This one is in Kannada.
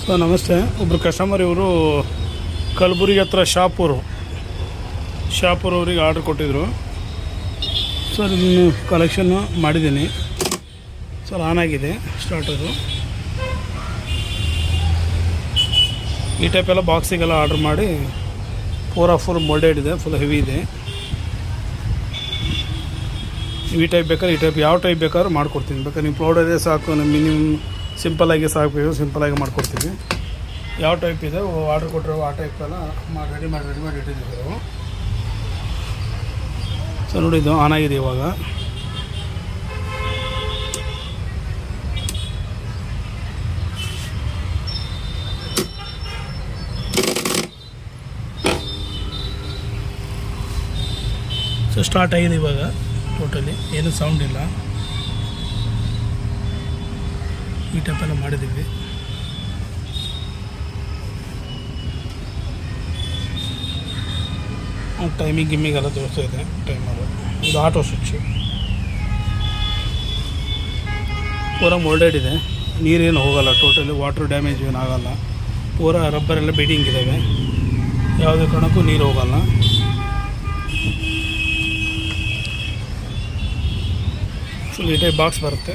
ಸರ್ ನಮಸ್ತೆ. ಒಬ್ಬರು ಕಸ್ಟಮರ್ ಇವರು ಕಲಬುರಗಿ ಹತ್ರ ಶಾಪೂರು ಅವರಿಗೆ ಆರ್ಡ್ರ್ ಕೊಟ್ಟಿದ್ದರು ಸರ್. ಇದನ್ನು ಕಲೆಕ್ಷನ್ನು ಮಾಡಿದ್ದೀನಿ ಸರ್. ಆನ್ ಆಗಿದೆ ಸ್ಟಾರ್ಟರು. ಈ ಟೈಪ್ ಎಲ್ಲ ಬಾಕ್ಸಿಗೆಲ್ಲ ಆರ್ಡ್ರ್ ಮಾಡಿ ಫುಲ್ ಮೊಲ್ಡೆಡ್ ಇದೆ, ಫುಲ್ ಹೆವಿ ಇದೆ. ಈ ಟೈಪ್ ಬೇಕಾದ್ರೆ ಈ ಟೈಪ್ ಯಾವ ಟೈಪ್ ಬೇಕಾದ್ರೂ ಮಾಡಿಕೊಡ್ತೀನಿ. ಬೇಕಾದ್ರೆ ನೀವು ಪೌಡರೇ ಸಾಕು, ಮಿನಿಮಮ್ ಸಿಂಪಲ್ಲಾಗಿ ಸಾಕು, ಸಿಂಪಲ್ಲಾಗಿ ಮಾಡಿಕೊಡ್ತೀವಿ. ಯಾವ ಟೈಪ್ ಇದೆ ಆರ್ಡ್ರ್ ಕೊಟ್ಟರೆ ಆ ಟೈಪ್ ಎಲ್ಲ ರೆಡಿ ಮಾಡಿ ಇಟ್ಟಿದ್ದೀವಿ ನಾವು. ಸೊ ನೋಡಿ, ಇದು ಆನ್ ಆಗಿದೆ ಇವಾಗ. ಸೊ ಸ್ಟಾರ್ಟ್ ಆಗಿದೆ ಇವಾಗ. ಟೋಟಲಿ ಏನು ಸೌಂಡ್ ಇಲ್ಲ. ಈ ಟೈಪ್ ಎಲ್ಲ ಮಾಡಿದ್ದೀವಿ. ಗಿಮ್ಮಿಗೆಲ್ಲ ತೋರಿಸ್ತಾ ಇದೆ ಟೈಮರು. ಇದು ಆಟೋ ಸ್ವಿಚ್ಚು. ಪೂರ ಮೋಲ್ಡೆಡ್ ಇದೆ, ನೀರೇನು ಹೋಗಲ್ಲ. ಟೋಟಲಿ ವಾಟ್ರ್ ಡ್ಯಾಮೇಜ್ ಏನು ಆಗೋಲ್ಲ. ಪೂರ ರಬ್ಬರೆಲ್ಲ ಬೀಡಿಂಗ್ ಇದ್ದಾವೆ, ಯಾವುದೇ ಕಾರಣಕ್ಕೂ ನೀರು ಹೋಗಲ್ಲ. ಫುಲ್ ಈ ಟೈಪ್ ಬಾಕ್ಸ್ ಬರುತ್ತೆ.